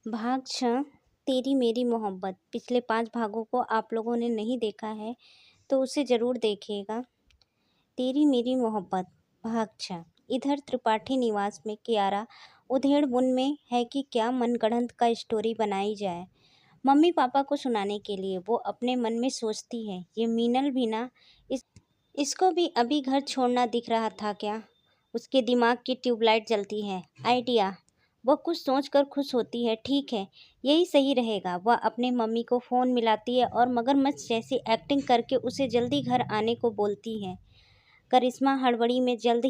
भाग 6 तेरी मेरी मोहब्बत। पिछले 5 भागों को आप लोगों ने नहीं देखा है तो उसे ज़रूर देखिएगा। तेरी मेरी मोहब्बत भाग 6। इधर त्रिपाठी निवास में कियारा उधेड़-बुन में है कि क्या मनगढ़ंत का स्टोरी बनाई जाए मम्मी पापा को सुनाने के लिए। वो अपने मन में सोचती है, ये मीनल भी ना, इस इसको भी अभी घर छोड़ना दिख रहा था क्या? उसके दिमाग की ट्यूबलाइट जलती है। आइडिया। वह कुछ सोचकर खुश होती है। ठीक है, यही सही रहेगा। वह अपने मम्मी को फ़ोन मिलाती है और मगरमच्छ जैसी एक्टिंग करके उसे जल्दी घर आने को बोलती है। करिश्मा हड़बड़ी में जल्द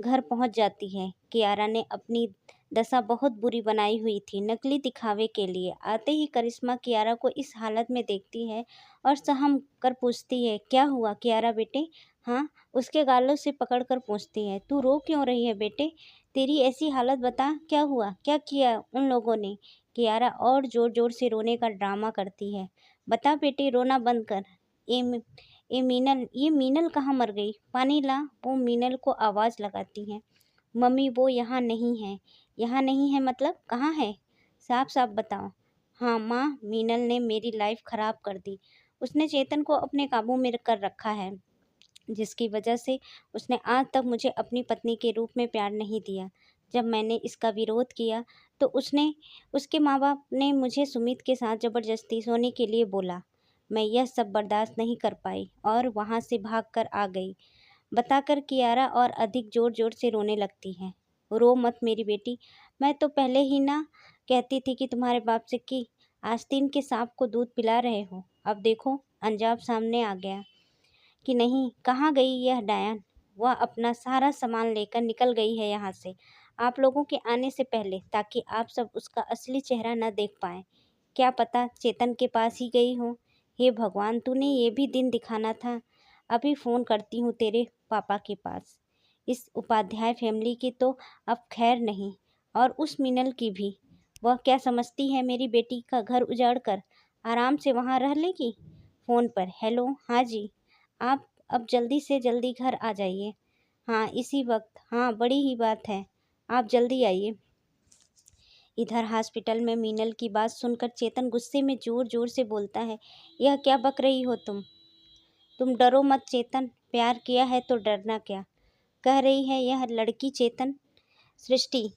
घर पहुंच जाती है। कियारा ने अपनी दशा बहुत बुरी बनाई हुई थी नकली दिखावे के लिए। आते ही करिश्मा कियारा को इस हालत में देखती है और सहम कर पूछती है, क्या हुआ कियारा बेटे? हाँ, उसके गालों से पकड़कर पूछती है, तू रो क्यों रही है बेटे? तेरी ऐसी हालत बता, क्या हुआ? क्या किया उन लोगों ने? कियारा और जोर जोर से रोने का ड्रामा करती है। बता बेटे, रोना बंद कर। ए ये मीनल कहाँ मर गई? पानी ला। वो मीनल को आवाज़ लगाती है। मम्मी, वो यहाँ नहीं है। यहाँ नहीं है मतलब कहाँ है? साफ साफ बताओ। हाँ माँ, मीनल ने मेरी लाइफ ख़राब कर दी। उसने चेतन को अपने काबू में कर रखा है, जिसकी वजह से उसने आज तक मुझे अपनी पत्नी के रूप में प्यार नहीं दिया। जब मैंने इसका विरोध किया तो उसके माँ बाप ने मुझे सुमित के साथ ज़बरदस्ती सोने के लिए बोला। मैं यह सब बर्दाश्त नहीं कर पाई और वहाँ से भाग कर आ गई। बताकर कियारा और अधिक ज़ोर ज़ोर से रोने लगती है। रो मत मेरी बेटी, मैं तो पहले ही ना कहती थी कि तुम्हारे बाप से कि आस्तीन के सांप को दूध पिला रहे हो। अब देखो अंजाम सामने आ गया कि नहीं। कहाँ गई यह डायन? वह अपना सारा सामान लेकर निकल गई है यहाँ से आप लोगों के आने से पहले, ताकि आप सब उसका असली चेहरा न देख पाएँ। क्या पता चेतन के पास ही गई हो। हे भगवान, तूने ये भी दिन दिखाना था। अभी फ़ोन करती हूँ तेरे पापा के पास। इस उपाध्याय फैमिली की तो अब खैर नहीं, और उस मिनल की भी। वह क्या समझती है मेरी बेटी का घर उजाड़ कर आराम से वहाँ रह लेगी? फ़ोन पर, हेलो, हाँ जी, आप अब जल्दी से जल्दी घर आ जाइए। हाँ, इसी वक्त। हाँ, बड़ी ही बात है, आप जल्दी आइए। इधर हॉस्पिटल में मीनल की बात सुनकर चेतन गुस्से में जोर जोर से बोलता है, यह क्या बक रही हो तुम डरो मत चेतन, प्यार किया है तो डरना क्या? कह रही है यह लड़की चेतन। सृष्टि।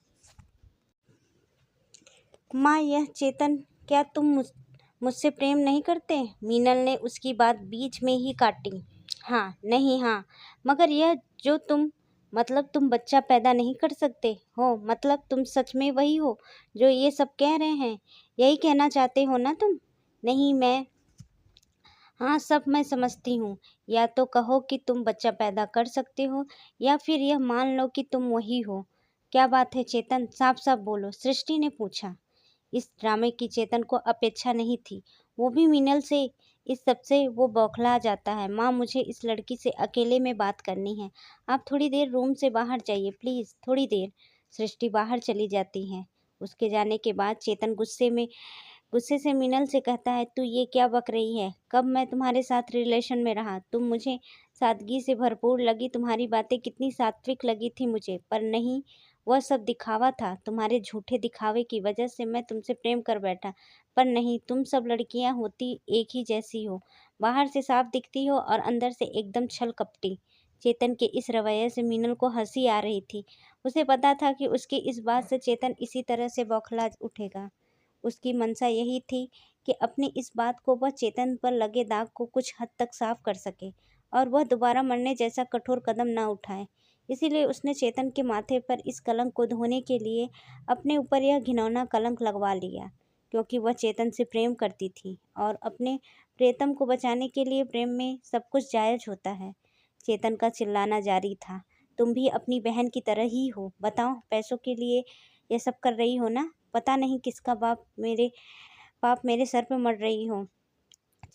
माँ, यह चेतन, क्या तुम मुझसे प्रेम नहीं करते? मीनल ने उसकी बात बीच में ही काटी। हाँ नहीं, हाँ, मगर यह जो तुम, मतलब तुम बच्चा पैदा नहीं कर सकते हो? मतलब तुम सच में वही हो जो ये सब कह रहे हैं? यही कहना चाहते हो ना तुम? नहीं, मैं, हाँ, सब मैं समझती हूँ। या तो कहो कि तुम बच्चा पैदा कर सकते हो, या फिर यह मान लो कि तुम वही हो। क्या बात है चेतन, साफ साफ बोलो, सृष्टि ने पूछा। इस ड्रामे की चेतन को अपेक्षा नहीं थी, वो भी मीनल से। इस सबसे वो बौखला जाता है। माँ, मुझे इस लड़की से अकेले में बात करनी है। आप थोड़ी देर रूम से बाहर जाइए प्लीज़, थोड़ी देर। सृष्टि बाहर चली जाती है। उसके जाने के बाद चेतन गुस्से से मीनल से कहता है, तू ये क्या बक रही है? कब मैं तुम्हारे साथ रिलेशन में रहा? तुम मुझे सादगी से भरपूर लगी, तुम्हारी बातें कितनी सात्विक लगी थी मुझे, पर नहीं, वह सब दिखावा था। तुम्हारे झूठे दिखावे की वजह से मैं तुमसे प्रेम कर बैठा, पर नहीं, तुम सब लड़कियां होती एक ही जैसी हो। बाहर से साफ दिखती हो और अंदर से एकदम छल कपटी। चेतन के इस रवैये से मीनल को हंसी आ रही थी। उसे पता था कि उसकी इस बात से चेतन इसी तरह से बौखला उठेगा। उसकी मंशा यही थी कि अपनी इस बात को वह चेतन पर लगे दाग को कुछ हद तक साफ कर सके और वह दोबारा मरने जैसा कठोर कदम न उठाए। इसीलिए उसने चेतन के माथे पर इस कलंक को धोने के लिए अपने ऊपर यह घिनौना कलंक लगवा लिया, क्योंकि वह चेतन से प्रेम करती थी और अपने प्रियतम को बचाने के लिए प्रेम में सब कुछ जायज़ होता है। चेतन का चिल्लाना जारी था, तुम भी अपनी बहन की तरह ही हो। बताओ, पैसों के लिए यह सब कर रही हो ना? पता नहीं किसका पाप मेरे सर पे मर रही हो।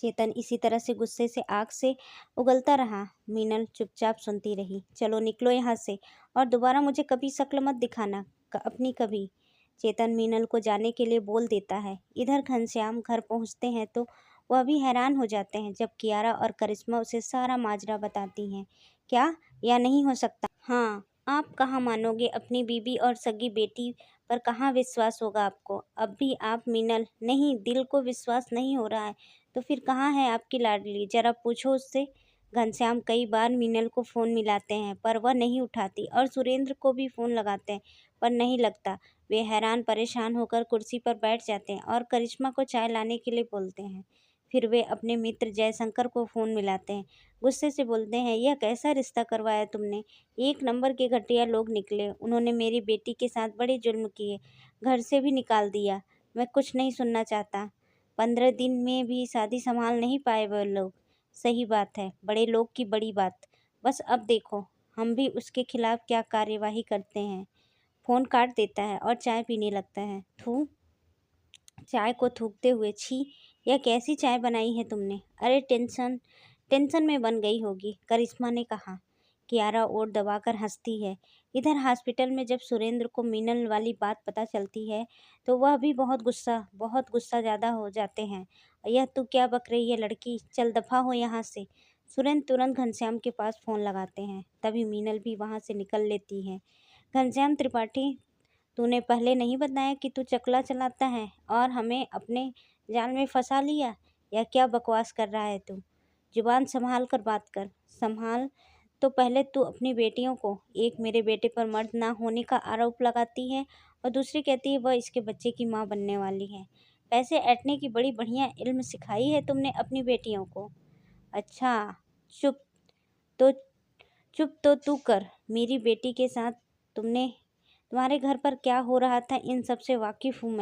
चेतन इसी तरह से गुस्से से आग से उगलता रहा। मीनल चुपचाप सुनती रही। चलो निकलो यहाँ से, और दोबारा मुझे कभी शक्ल मत दिखाना, अपनी कभी। चेतन मीनल को जाने के लिए बोल देता है। इधर घनश्याम घर पहुँचते हैं तो वह भी हैरान हो जाते हैं जब कियारा और करिश्मा उसे सारा माजरा बताती हैं। क्या? या नहीं हो सकता? हाँ, आप कहाँ मानोगे, अपनी बीवी और सगी बेटी पर कहाँ विश्वास होगा आपको। अब भी आप मीनल नहीं, दिल को विश्वास नहीं हो रहा है तो फिर कहाँ है आपकी लाडली, जरा पूछो उससे। घनश्याम कई बार मीनल को फ़ोन मिलाते हैं पर वह नहीं उठाती और सुरेंद्र को भी फ़ोन लगाते हैं पर नहीं लगता। वे हैरान परेशान होकर कुर्सी पर बैठ जाते हैं और करिश्मा को चाय लाने के लिए बोलते हैं। फिर वे अपने मित्र जयशंकर को फ़ोन मिलाते हैं। गुस्से से बोलते हैं, यह कैसा रिश्ता करवाया तुमने, एक नंबर के घटिया लोग निकले। उन्होंने मेरी बेटी के साथ बड़े जुल्म किए, घर से भी निकाल दिया। मैं कुछ नहीं सुनना चाहता। 15 दिन में भी शादी संभाल नहीं पाए वह लोग। सही बात है, बड़े लोग की बड़ी बात। बस अब देखो हम भी उसके खिलाफ क्या कार्यवाही करते हैं। फ़ोन काट देता है और चाय पीने लगता है। थू, चाय को थूकते हुए, छी, यह कैसी चाय बनाई है तुमने। अरे टेंशन टेंशन में बन गई होगी, करिश्मा ने कहा। कियारा ओठ दबाकर हंसती है। इधर हॉस्पिटल में जब सुरेंद्र को मीनल वाली बात पता चलती है तो वह भी बहुत गुस्सा ज़्यादा हो जाते हैं। यह तू क्या बक रही है लड़की, चल दफ़ा हो यहाँ से। सुरेंद्र तुरंत घनश्याम के पास फ़ोन लगाते हैं, तभी मीनल भी वहाँ से निकल लेती है। घनश्याम त्रिपाठी, तूने पहले नहीं बताया कि तू चकला चलाता है और हमें अपने जाल में फंसा लिया। यह क्या बकवास कर रहा है तू, जुबान संभाल कर बात कर। संभाल तो पहले तू अपनी बेटियों को, एक मेरे बेटे पर मर्द ना होने का आरोप लगाती है और दूसरी कहती है वह इसके बच्चे की माँ बनने वाली है। पैसे ऐंठने की बड़ी बढ़िया इल्म सिखाई है तुमने अपनी बेटियों को। अच्छा, चुप तो चुप तो तू कर। मेरी बेटी के साथ तुमने तुम्हारे घर पर क्या हो रहा था इन सब से वाकिफ़ हूँ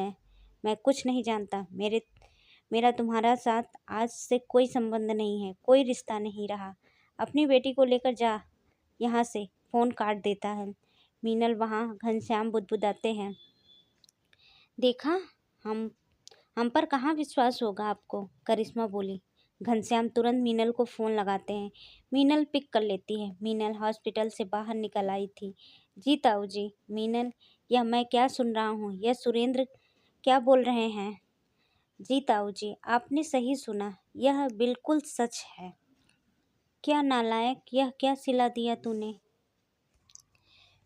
मैं कुछ नहीं जानता। मेरा तुम्हारा साथ आज से कोई संबंध नहीं है, कोई रिश्ता नहीं रहा। अपनी बेटी को लेकर जा यहाँ से। फ़ोन काट देता है। मीनल वहाँ घनश्याम बुदबुदाते हैं, देखा, हम हम पर कहाँ विश्वास होगा आपको, करिश्मा बोली। घनश्याम तुरंत मीनल को फ़ोन लगाते हैं। मीनल पिक कर लेती है। मीनल हॉस्पिटल से बाहर निकल आई थी। जी ताऊ जी। मीनल, यह मैं क्या सुन रहा हूँ, यह सुरेंद्र क्या बोल रहे हैं। जी ताऊ जी, आपने सही सुना, यह बिल्कुल सच है। क्या नालायक, यह क्या सिला दिया तूने।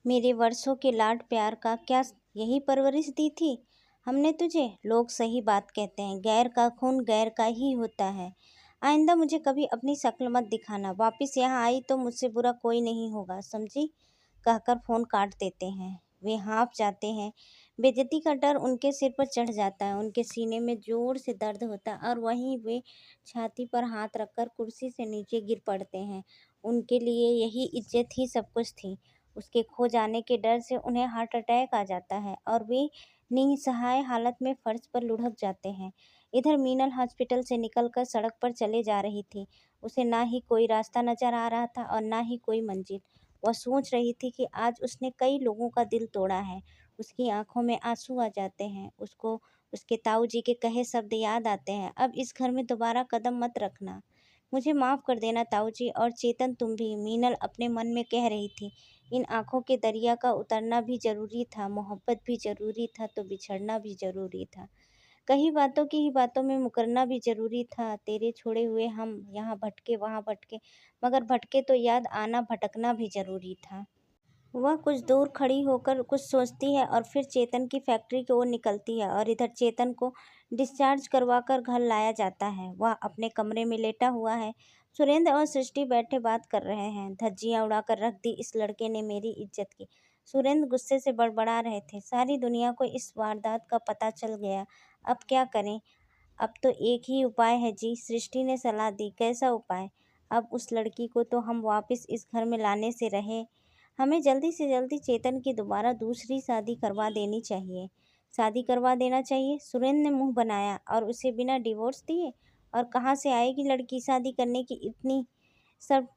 मेरे वर्षों के लाड प्यार का क्या यही परवरिश दी थी हमने तुझे। लोग सही बात कहते हैं, गैर का खून गैर का ही होता है। आइंदा मुझे कभी अपनी शक्ल मत दिखाना। वापस यहाँ आई तो मुझसे बुरा कोई नहीं होगा, समझी। कहकर फ़ोन काट देते हैं। वे हाँफ जाते हैं। बेइज्जती का डर उनके सिर पर चढ़ जाता है। उनके सीने में ज़ोर से दर्द होता है और वहीं वे छाती पर हाथ रखकर कुर्सी से नीचे गिर पड़ते हैं। उनके लिए यही इज्जत ही सब कुछ थी। उसके खो जाने के डर से उन्हें हार्ट अटैक आ जाता है और वे निसहाय हालत में फर्श पर लुढ़क जाते हैं। इधर मीनल हॉस्पिटल से निकलकर सड़क पर चले जा रही थी। उसे ना ही कोई रास्ता नजर आ रहा था और ना ही कोई मंजिल। वह सोच रही थी कि आज उसने कई लोगों का दिल तोड़ा है। उसकी आंखों में आंसू आ जाते हैं। उसको उसके ताऊ जी के कहे शब्द याद आते हैं, अब इस घर में दोबारा कदम मत रखना। मुझे माफ़ कर देना ताऊ जी, और चेतन तुम भी, मीनल अपने मन में कह रही थी। इन आँखों के दरिया का उतरना भी ज़रूरी था, मोहब्बत भी ज़रूरी था तो बिछड़ना भी ज़रूरी था। कई बातों की ही बातों में मुकरना भी ज़रूरी था। तेरे छोड़े हुए हम यहाँ भटके वहाँ भटके, मगर भटके तो याद आना भटकना भी ज़रूरी था। वह कुछ दूर खड़ी होकर कुछ सोचती है और फिर चेतन की फैक्ट्री की ओर निकलती है और इधर चेतन को डिस्चार्ज करवाकर घर लाया जाता है। वह अपने कमरे में लेटा हुआ है। सुरेंद्र और सृष्टि बैठे बात कर रहे हैं। धज्जियां उड़ाकर रख दी, इस लड़के ने मेरी इज्जत की। सुरेंद्र गुस्से से बड़बड़ा रहे थे। सारी दुनिया को इस वारदात का पता चल गया, अब क्या करें। अब तो एक ही उपाय है जी, सृष्टि ने सलाह दी। कैसा उपाय। अब उस लड़की को तो हम वापस इस घर में लाने से रहे। हमें जल्दी से जल्दी चेतन की दोबारा दूसरी शादी करवा देनी चाहिए। शादी करवा देना चाहिए, सुरेंद्र ने मुंह बनाया, और उसे बिना डिवोर्स दिए। और कहाँ से आएगी लड़की शादी करने की इतनी सब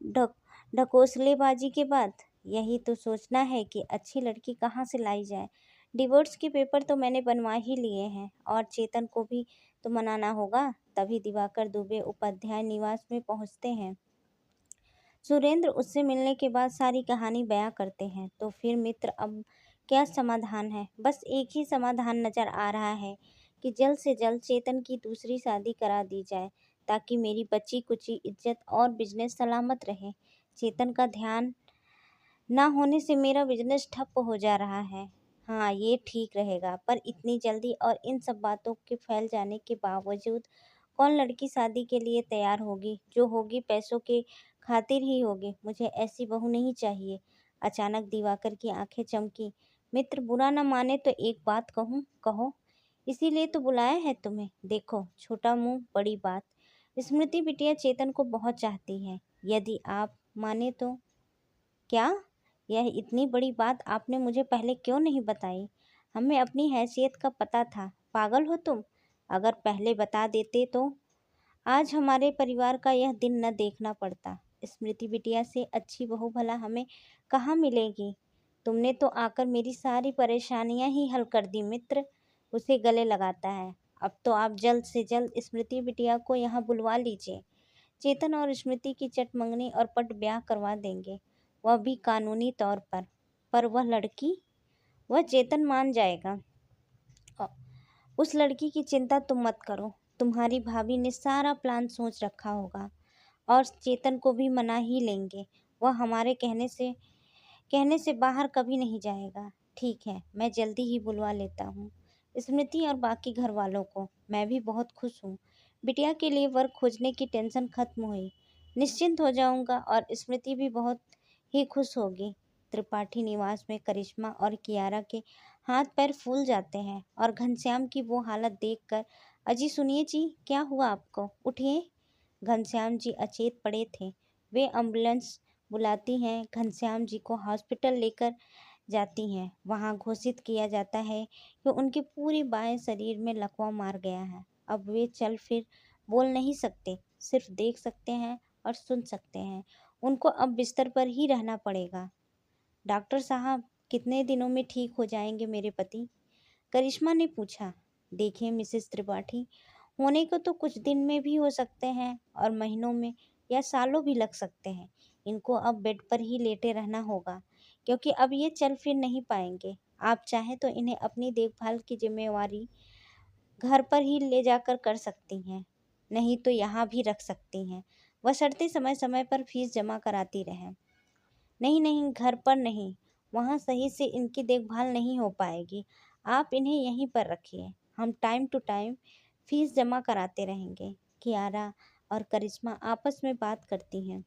ढकोसलेबाजी के बाद। यही तो सोचना है कि अच्छी लड़की कहाँ से लाई जाए। डिवोर्स के पेपर तो मैंने बनवा ही लिए हैं और चेतन को भी तो मनाना होगा। तभी दिवाकर दुबे उपाध्याय निवास में पहुंचते हैं। सुरेंद्र उससे मिलने के बाद सारी कहानी बयां करते हैं। तो फिर मित्र, अब क्या समाधान है। बस एक ही समाधान नज़र आ रहा है कि जल्द से जल्द चेतन की दूसरी शादी करा दी जाए, ताकि मेरी बची कुची इज्जत और बिजनेस सलामत रहे। चेतन का ध्यान ना होने से मेरा बिज़नेस ठप हो जा रहा है। हाँ, ये ठीक रहेगा, पर इतनी जल्दी और इन सब बातों के फैल जाने के बावजूद कौन लड़की शादी के लिए तैयार होगी? जो होगी पैसों के खातिर ही होगी। मुझे ऐसी बहू नहीं चाहिए। अचानक दिवाकर की आंखें चमकी। मित्र बुरा न माने तो एक बात कहूँ? कहो। इसीलिए तो बुलाया है तुम्हें। देखो, छोटा मुंह बड़ी बात। स्मृति बिटिया चेतन को बहुत चाहती है। यदि आप माने तो। क्या? यह इतनी बड़ी बात आपने मुझे पहले क्यों नहीं बताई? हमें अपनी हैसियत का पता था। पागल हो तुम? अगर पहले बता देते तो आज हमारे परिवार का यह दिन न देखना पड़ता। स्मृति बिटिया से अच्छी बहू भला हमें कहाँ मिलेगी? तुमने तो आकर मेरी सारी परेशानियां ही हल कर दी मित्र। उसे गले लगाता है। अब तो आप जल्द से जल्द स्मृति बिटिया को यहाँ बुलवा लीजिए। चेतन और स्मृति की चटमंगनी और पट ब्याह करवा देंगे, वह भी कानूनी तौर पर। पर वह लड़की? वह चेतन मान जाएगा। अ, उस लड़की की चिंता तुम मत करो। तुम्हारी भाभी ने सारा प्लान सोच रखा होगा और चेतन को भी मना ही लेंगे। वह हमारे कहने से बाहर कभी नहीं जाएगा। ठीक है, मैं जल्दी ही बुलवा लेता हूँ स्मृति और बाकी घर वालों को। मैं भी बहुत खुश हूँ। बिटिया के लिए वर खोजने की टेंशन खत्म हुई। निश्चिंत हो जाऊंगा और स्मृति भी बहुत ही खुश होगी। त्रिपाठी निवास में करिश्मा और कियारा के हाथ पैर फूल जाते हैं और घनश्याम की वो हालत देखकर। अजी सुनिए जी, क्या हुआ आपको? उठिए। घनश्याम जी अचेत पड़े थे। वे एम्बुलेंस बुलाती हैं, घनश्याम जी को हॉस्पिटल लेकर जाती हैं। वहाँ घोषित किया जाता है कि उनके पूरे बाएं शरीर में लकवा मार गया है। अब वे चल फिर बोल नहीं सकते, सिर्फ देख सकते हैं और सुन सकते हैं। उनको अब बिस्तर पर ही रहना पड़ेगा। डॉक्टर साहब, कितने दिनों में ठीक हो जाएंगे मेरे पति? करिश्मा ने पूछा। देखिए मिसेस त्रिपाठी, होने को तो कुछ दिन में भी हो सकते हैं और महीनों में या सालों भी लग सकते हैं। इनको अब बेड पर ही लेटे रहना होगा क्योंकि अब ये चल फिर नहीं पाएंगे। आप चाहें तो इन्हें अपनी देखभाल की जिम्मेवारी घर पर ही ले जाकर कर सकती हैं, नहीं तो यहाँ भी रख सकती हैं, बशर्ते समय समय पर फीस जमा कराती रहें। नहीं नहीं, घर पर नहीं, वहाँ सही से इनकी देखभाल नहीं हो पाएगी। आप इन्हें यहीं पर रखिए, हम टाइम टू टाइम फीस जमा कराते रहेंगे। कियारा और करिश्मा आपस में बात करती हैं।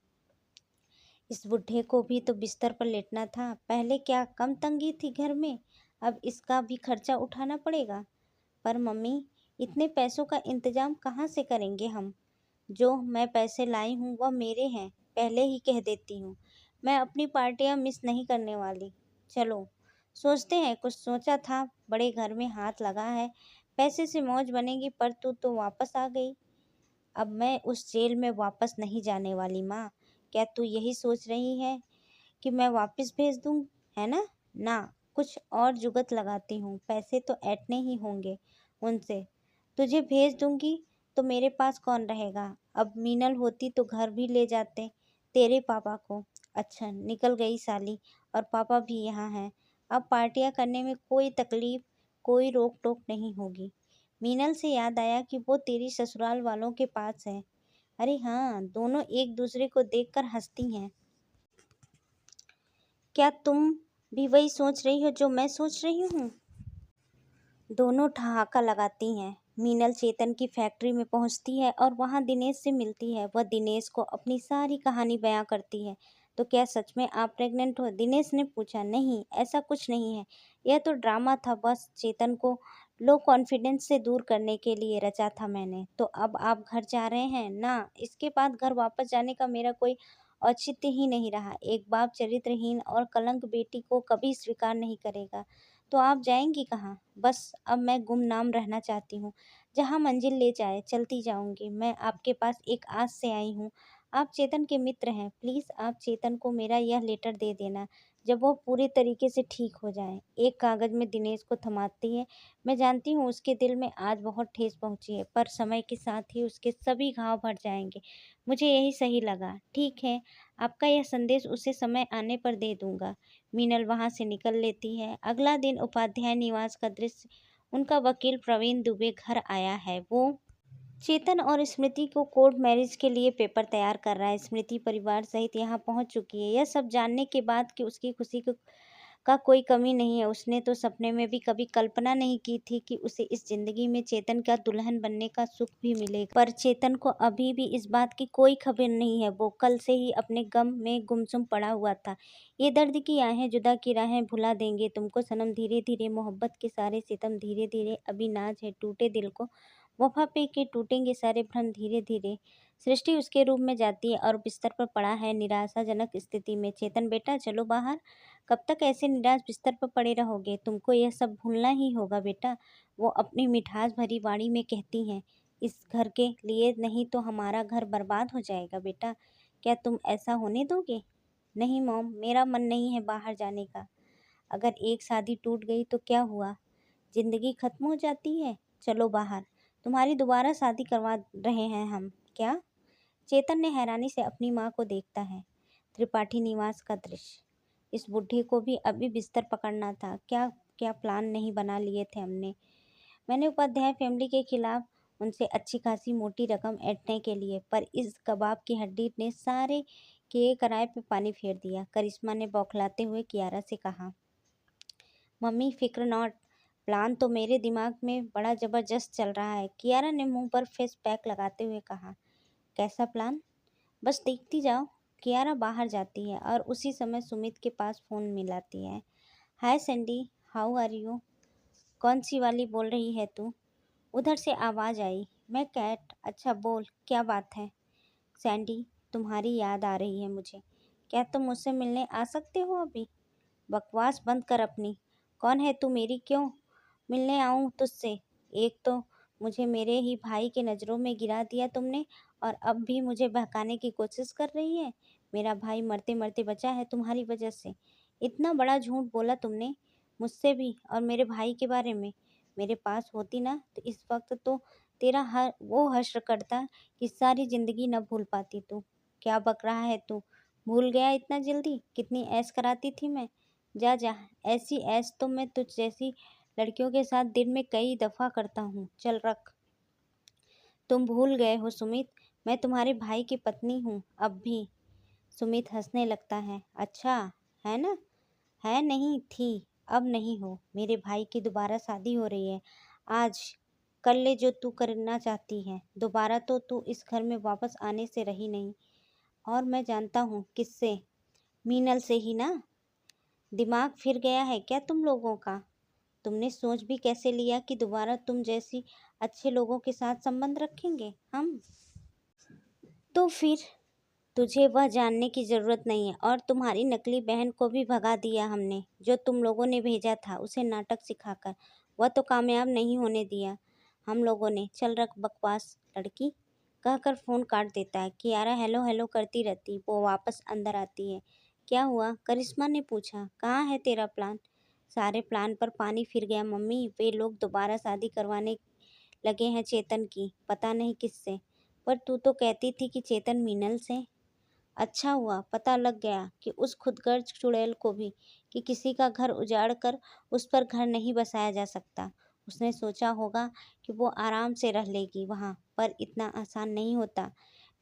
इस बुढ़े को भी तो बिस्तर पर लेटना था। पहले क्या कम तंगी थी घर में, अब इसका भी खर्चा उठाना पड़ेगा। पर मम्मी, इतने पैसों का इंतजाम कहाँ से करेंगे हम? जो मैं पैसे लाई हूँ वह मेरे हैं, पहले ही कह देती हूँ। मैं अपनी पार्टियाँ मिस नहीं करने वाली। चलो सोचते हैं, कुछ सोचा था, बड़े घर में हाथ लगा है, पैसे से मौज बनेगी। पर तू तो वापस आ गई। अब मैं उस जेल में वापस नहीं जाने वाली माँ। क्या तू यही सोच रही है कि मैं वापस भेज दूँ, है ना? ना, कुछ और जुगत लगाती हूँ। पैसे तो ऐंठने ही होंगे उनसे। तुझे भेज दूंगी तो मेरे पास कौन रहेगा? अब मीनल होती तो घर भी ले जाते तेरे पापा को। अच्छा, निकल गई साली, और पापा भी यहाँ हैं। अब पार्टियाँ करने में कोई तकलीफ, कोई रोक टोक नहीं होगी। मीनल से याद आया कि वो तेरी ससुराल वालों के पास है। अरे हाँ, दोनों एक दूसरे को देखकर हंसती हैं। क्या तुम भी वही सोच रही हो जो मैं सोच रही हूँ? दोनों ठहाका लगाती हैं। मीनल चेतन की फैक्ट्री में पहुंचती है और वहां दिनेश से मिलती है। वह दिनेश को अपनी सारी कहानी बयां करती है। तो क्या सच में आप प्रेग्नेंट हो? दिनेश ने पूछा। नहीं, ऐसा कुछ नहीं है, यह तो ड्रामा था, बस चेतन को लो कॉन्फिडेंस से दूर करने के लिए रचा था मैंने। तो अब आप घर जा रहे हैं ना? इसके बाद घर वापस जाने का मेरा कोई औचित्य ही नहीं रहा। एक बाप चरित्रहीन और कलंक बेटी को कभी स्वीकार नहीं करेगा। तो आप जाएंगी कहाँ? बस अब मैं गुमनाम रहना चाहती हूँ। जहाँ मंजिल ले जाए चलती जाऊंगी। मैं आपके पास एक आस से आई हूँ। आप चेतन के मित्र हैं, प्लीज़ आप चेतन को मेरा यह लेटर दे देना जब वो पूरे तरीके से ठीक हो जाए। एक कागज़ में दिनेश को थमाती है। मैं जानती हूँ उसके दिल में आज बहुत ठेस पहुँची है, पर समय के साथ ही उसके सभी घाव भर जाएंगे। मुझे यही सही लगा। ठीक है, आपका यह संदेश उसे समय आने पर दे दूंगा। मीनल वहां से निकल लेती है। अगला दिन उपाध्याय निवास का दृश्य। उनका वकील प्रवीण दुबे घर आया है। वो चेतन और स्मृति को कोर्ट मैरिज के लिए पेपर तैयार कर रहा है। स्मृति परिवार सहित यहाँ पहुँच चुकी है। यह सब जानने के बाद कि उसकी खुशी का कोई कमी नहीं है। उसने तो सपने में भी कभी कल्पना नहीं की थी कि उसे इस जिंदगी में चेतन का दुल्हन बनने का सुख भी मिलेगा। पर चेतन को अभी भी इस बात की कोई खबर नहीं है। वो कल से ही अपने गम में गुमसुम पड़ा हुआ था। ये दर्द की आहें जुदा की राहें भुला देंगे तुमको सनम, धीरे धीरे मोहब्बत के सारे सितम, धीरे धीरे अभी नाज है टूटे दिल को, वफा पे के टूटेंगे सारे भ्रम धीरे धीरे। सृष्टि उसके रूप में जाती है और बिस्तर पर पड़ा है निराशाजनक स्थिति में। चेतन बेटा चलो बाहर, कब तक ऐसे निराश बिस्तर पर पड़े रहोगे? तुमको यह सब भूलना ही होगा बेटा। वो अपनी मिठास भरी वाणी में कहती हैं, इस घर के लिए नहीं तो हमारा घर बर्बाद हो जाएगा बेटा। क्या तुम ऐसा होने दोगे? नहीं मॉम, मेरा मन नहीं है बाहर जाने का। अगर एक शादी टूट गई तो क्या हुआ? जिंदगी खत्म हो जाती है? चलो बाहर, तुम्हारी दोबारा शादी करवा रहे हैं हम क्या? चेतन ने हैरानी से अपनी माँ को देखता है। त्रिपाठी निवास का दृश्य। इस बुढ़ी को भी अभी बिस्तर पकड़ना था। क्या क्या प्लान नहीं बना लिए थे हमने। मैंने उपाध्याय फैमिली के खिलाफ उनसे अच्छी खासी मोटी रकम ऐंठने के लिए, पर इस कबाब की हड्डी ने सारे किए कराए पे पानी फेर दिया। करिश्मा ने बौखलाते हुए कियारा से कहा, मम्मी फिक्र नॉट, प्लान तो मेरे दिमाग में बड़ा ज़बरदस्त चल रहा है। कियारा ने मुंह पर फेस पैक लगाते हुए कहा, कैसा प्लान? बस देखती जाओ। कियारा बाहर जाती है और उसी समय सुमित के पास फ़ोन मिलाती है। हाय सैंडी, हाउ आर यू? कौन सी वाली बोल रही है तू? उधर से आवाज़ आई, मैं कैट। अच्छा बोल, क्या बात है? सैंडी, तुम्हारी याद आ रही है मुझे। क्या तुम मुझसे मिलने आ सकते हो अभी? बकवास बंद कर अपनी। कौन है तू मेरी, क्यों मिलने आऊँ तुझसे? एक तो मुझे मेरे ही भाई के नज़रों में गिरा दिया तुमने, और अब भी मुझे बहकाने की कोशिश कर रही है। मेरा भाई मरते मरते बचा है तुम्हारी वजह से। इतना बड़ा झूठ बोला तुमने मुझसे भी और मेरे भाई के बारे में। मेरे पास होती ना तो इस वक्त तो तेरा हर वो हश्र करता कि सारी ज़िंदगी न भूल पाती तू। क्या बक रहा है तू? भूल गया इतना जल्दी? कितनी ऐश कराती थी मैं। जा जा, ऐसी ऐश तो मैं तुझ जैसी लड़कियों के साथ दिन में कई दफ़ा करता हूँ। चल रख। तुम भूल गए हो सुमित, मैं तुम्हारे भाई की पत्नी हूँ अब भी। सुमित हंसने लगता है। अच्छा, है ना? है नहीं थी, अब नहीं हो। मेरे भाई की दोबारा शादी हो रही है। आज कर ले जो तू करना चाहती है। दोबारा तो तू इस घर में वापस आने से रही नहीं। और मैं जानता हूँ किससे, मीनल से ही ना। दिमाग फिर गया है क्या तुम लोगों का? तुमने सोच भी कैसे लिया कि दोबारा तुम जैसी अच्छे लोगों के साथ संबंध रखेंगे हम? तो फिर तुझे वह जानने की ज़रूरत नहीं है। और तुम्हारी नकली बहन को भी भगा दिया हमने, जो तुम लोगों ने भेजा था उसे नाटक सिखाकर। वह तो कामयाब नहीं होने दिया हम लोगों ने। चल रख बकवास लड़की, कहकर फ़ोन काट देता है। कियारा हेलो हेलो करती रहती, वो वापस अंदर आती है। क्या हुआ? करिश्मा ने पूछा। कहाँ है तेरा प्लान? सारे प्लान पर पानी फिर गया मम्मी। वे लोग दोबारा शादी करवाने लगे हैं चेतन की, पता नहीं किससे। पर तू तो कहती थी कि चेतन मीनल से। अच्छा हुआ पता लग गया कि उस खुदगर्ज चुड़ैल को भी, कि किसी का घर उजाड़ कर उस पर घर नहीं बसाया जा सकता। उसने सोचा होगा कि वो आराम से रह लेगी वहाँ, पर इतना आसान नहीं होता।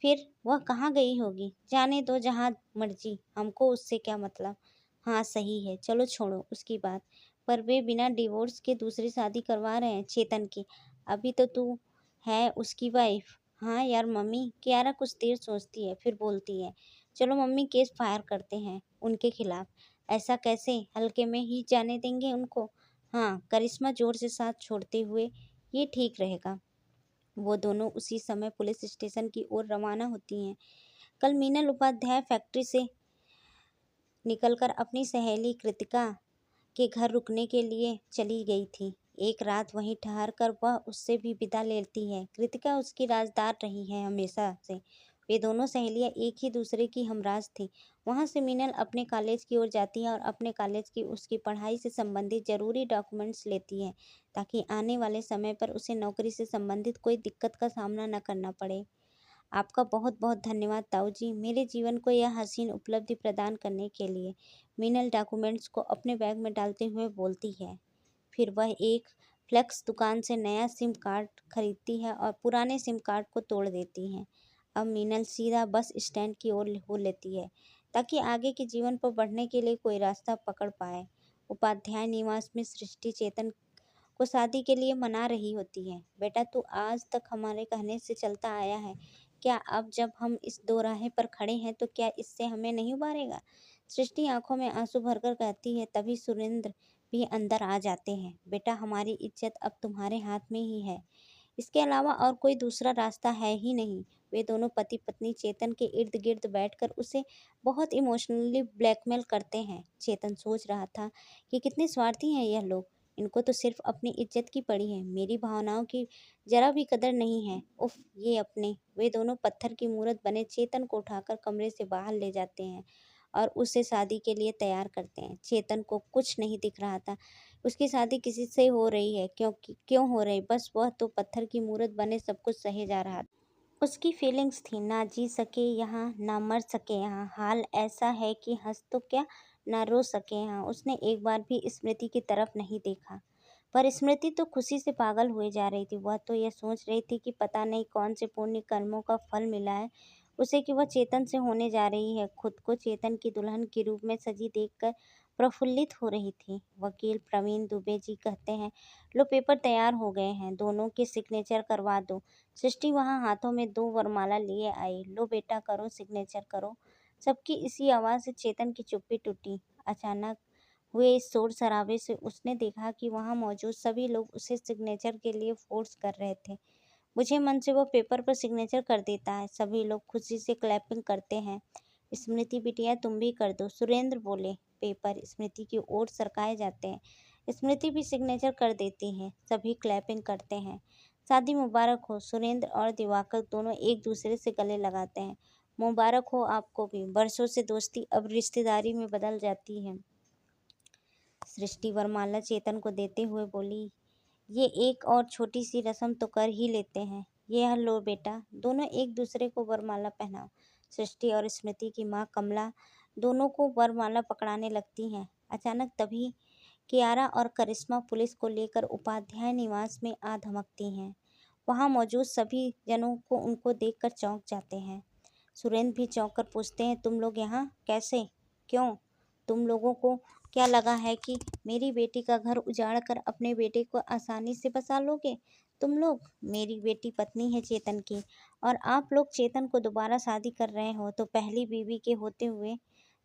फिर वह कहाँ गई होगी? जाने दो जहाँ मर्जी, हमको उससे क्या मतलब। हाँ सही है, चलो छोड़ो उसकी बात। पर वे बिना डिवोर्स के दूसरी शादी करवा रहे हैं चेतन की। अभी तो तू है उसकी वाइफ। हाँ यार मम्मी। कियारा कुछ देर सोचती है, फिर बोलती है, चलो मम्मी केस फायर करते हैं उनके खिलाफ। ऐसा कैसे? हल्के में ही जाने देंगे उनको? हाँ, करिश्मा जोर से साथ छोड़ते हुए, ये ठीक रहेगा। वो दोनों उसी समय पुलिस स्टेशन की ओर रवाना होती हैं। कल मीनल उपाध्याय फैक्ट्री से निकलकर अपनी सहेली कृतिका के घर रुकने के लिए चली गई थी। एक रात वहीं ठहर कर वह उससे भी विदा लेती है। कृतिका उसकी राजदार रही है हमेशा से। वे दोनों सहेलियां एक ही दूसरे की हमराज थीं। वहां से मीनल अपने कॉलेज की ओर जाती है और अपने कॉलेज की उसकी पढ़ाई से संबंधित जरूरी डॉक्यूमेंट्स लेती है, ताकि आने वाले समय पर उसे नौकरी से संबंधित कोई दिक्कत का सामना न करना पड़े। आपका बहुत बहुत धन्यवाद ताऊ जी, मेरे जीवन को यह हसीन उपलब्धि प्रदान करने के लिए। मीनल डॉक्यूमेंट्स को अपने बैग में डालते हुए बोलती है। फिर वह एक फ्लेक्स दुकान से नया सिम कार्ड खरीदती है और पुराने सिम कार्ड को तोड़ देती है। अब मीनल सीधा बस स्टैंड की ओर हो लेती है ताकि आगे के जीवन पर बढ़ने के लिए कोई रास्ता पकड़ पाए। उपाध्याय निवास में सृष्टि चेतन को शादी के लिए मना रही होती है। बेटा, तू आज तक हमारे कहने से चलता आया है, क्या अब जब हम इस दोराहे पर खड़े हैं तो क्या इससे हमें नहीं उबारेगा? सृष्टि आंखों में आंसू भरकर कहती है। तभी सुरेंद्र भी अंदर आ जाते हैं। बेटा, हमारी इज्जत अब तुम्हारे हाथ में ही है, इसके अलावा और कोई दूसरा रास्ता है ही नहीं। वे दोनों पति पत्नी चेतन के इर्द गिर्द बैठकर उसे बहुत इमोशनली ब्लैकमेल करते हैं। चेतन सोच रहा था कि कितने स्वार्थी हैं यह लोग, इनको तो सिर्फ अपनी इज्जत की पड़ी है, मेरी भावनाओं की जरा भी कदर नहीं है। उफ, ये अपने। वे दोनों पत्थर की मूरत बने चेतन को उठाकर कमरे से बाहर ले जाते हैं और उसे शादी के लिए तैयार करते हैं। चेतन को कुछ नहीं दिख रहा था, उसकी शादी किसी से हो रही है, क्यों हो रही, बस वह तो पत्थर की मूरत बने सब कुछ सहे जा रहा था। उसकी फीलिंग्स थी, ना जी सके यहाँ, ना मर सके यहाँ, हाल ऐसा है कि हंस तो क्या, ना रो सके यहाँ। उसने एक बार भी स्मृति की तरफ नहीं देखा, पर स्मृति तो खुशी से पागल हुए जा रही थी। वह तो यह सोच रही थी कि पता नहीं कौन से पुण्य कर्मों का फल मिला है उसे कि वह चेतन से होने जा रही है। खुद को चेतन की दुल्हन के रूप में सजी देखकर प्रफुल्लित हो रही थी। वकील प्रवीण दुबे जी कहते हैं, लो पेपर तैयार हो गए हैं, दोनों के सिग्नेचर करवा दो। सृष्टि वहां हाथों में 2 वरमाला लिए आई। लो बेटा, करो सिग्नेचर करो। सबकी इसी आवाज़ से चेतन की चुप्पी टूटी। अचानक हुए इस शोर शराबे से उसने देखा कि वहां मौजूद सभी लोग उसे सिग्नेचर के लिए फोर्स कर रहे थे। मुझे मन से वो पेपर पर सिग्नेचर कर देता है। सभी लोग खुशी से क्लैपिंग करते हैं। स्मृति बिटिया, तुम भी कर दो, सुरेंद्र बोले। पेपर स्मृति की ओर सरकाए जाते हैं। स्मृति भी सिग्नेचर कर देती है। सभी क्लैपिंग करते हैं। शादी मुबारक हो। सुरेंद्र और दिवाकर दोनों एक दूसरे से गले लगाते हैं। मुबारक हो आपको भी। बरसों से दोस्ती अब रिश्तेदारी में बदल जाती है। सृष्टि वरमाला चेतन को देते हुए बोली, ये एक और छोटी सी रस्म तो कर ही लेते हैं। ये लो बेटा, दोनों एक दूसरे को वरमाला पहनाओ। सृष्टि और स्मृति की माँ कमला दोनों को वरमाला पकड़ाने लगती हैं। अचानक तभी कियारा और करिश्मा पुलिस को लेकर उपाध्याय निवास में आ धमकती हैं। वहां मौजूद सभी जनों को उनको देखकर चौंक जाते हैं। सुरेंद्र भी चौंक कर पूछते हैं, तुम लोग यहाँ कैसे, क्यों? तुम लोगों को क्या लगा है कि मेरी बेटी का घर उजाड़ कर अपने बेटे को आसानी से बसा लोगे? तुम लोग, मेरी बेटी पत्नी है चेतन की, और आप लोग चेतन को दोबारा शादी कर रहे हो तो पहली बीवी के होते हुए